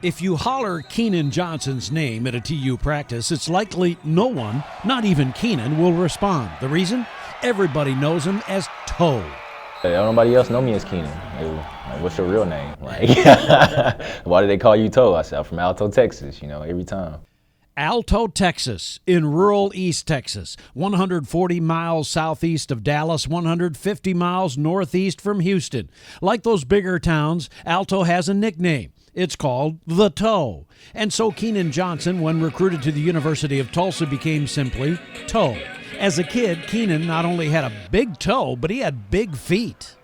If you holler Keenen Johnson's name at a TU practice, it's likely no one, not even Keenen, will respond. The reason? Everybody knows him as Toe. Hey, nobody else know me as Keenen. Like, what's your real name? Like, why do they call you Toe? I said, I'm from Alto, Texas, every time. Alto, Texas, in rural East Texas, 140 miles southeast of Dallas, 150 miles northeast from Houston. Like those bigger towns, Alto has a nickname. It's called the Toe. And so Keenen Johnson, when recruited to the University of Tulsa, became simply Toe. As a kid, Keenen not only had a big toe, but he had big feet.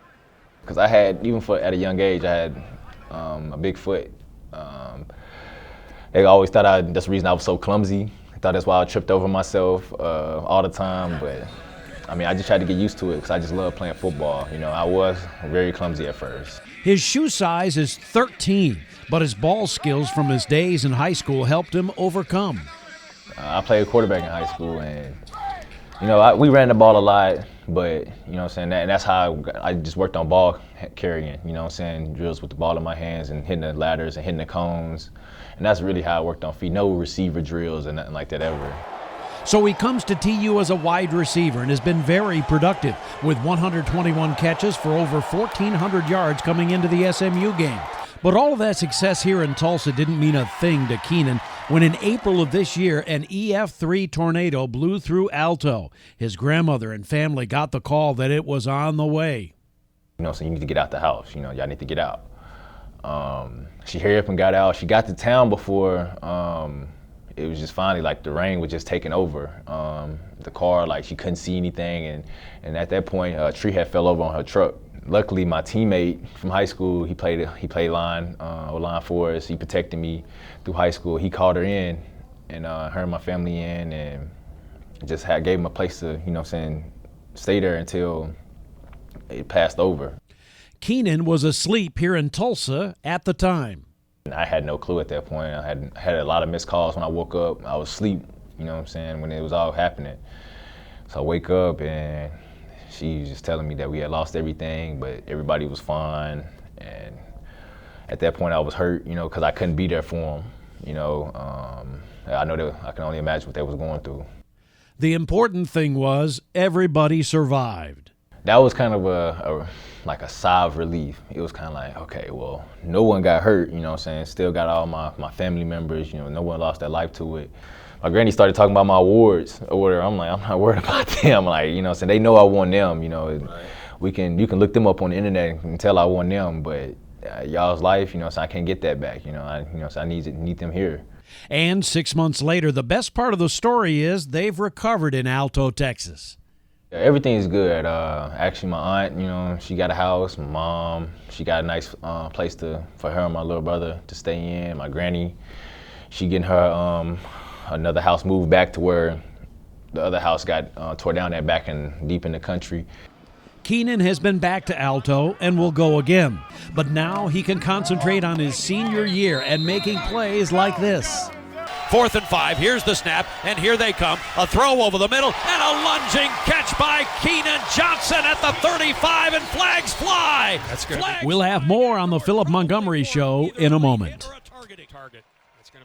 Because I had, even at a young age, I had a big foot. They always thought that's the reason I was so clumsy. I thought that's why I tripped over myself all the time. But I just tried to get used to it because I just love playing football. I was very clumsy at first. His shoe size is 13, but his ball skills from his days in high school helped him overcome. I played quarterback in high school, and we ran the ball a lot, but and that's how I just worked on ball carrying. Drills with the ball in my hands and hitting the ladders and hitting the cones, and that's really how I worked on feet. No receiver drills and nothing like that ever. So he comes to TU as a wide receiver and has been very productive with 121 catches for over 1,400 yards coming into the SMU game. But all of that success here in Tulsa didn't mean a thing to Keenen when in April of this year an EF3 tornado blew through Alto. His grandmother and family got the call that it was on the way. So you need to get out the house. Y'all need to get out. She hurried up and got out. She got to town before it was just finally like the rain was just taking over. The car, like she couldn't see anything, and at that point a tree had fell over on her truck. Luckily, my teammate from high school, he played line for us. He protected me through high school. He called her in, and her and my family in, and just gave him a place to, stay there until it passed over. Keenen was asleep here in Tulsa at the time. I had no clue at that point. I had a lot of missed calls when I woke up. I was asleep, when it was all happening. So I wake up and she was just telling me that we had lost everything, but everybody was fine. And at that point I was hurt, because I couldn't be there for them. I know that I can only imagine what they was going through. The important thing was everybody survived. That was kind of like a sigh of relief. It was kind of like, okay, well, no one got hurt, still got all my family members, no one lost their life to it. My granny started talking about my awards or whatever. I'm like, I'm not worried about them. Like, they know I won them, Right. You can look them up on the internet and tell I won them, but y'all's life, so I can't get that back, so I need them here. And 6 months later, the best part of the story is they've recovered in Alto, Texas. Everything's good. Actually, my aunt, she got a house. My mom, she got a nice place for her and my little brother to stay in. My granny, she getting her another house moved back to where the other house got tore down back deep in the country. Keenen has been back to Alto and will go again. But now he can concentrate on his senior year and making plays like this. 4th and 5, here's the snap, and here they come. A throw over the middle, and a lunging catch by Keenen Johnson at the 35, and flags fly. That's good. We'll have more on the Philip Montgomery Show in a moment.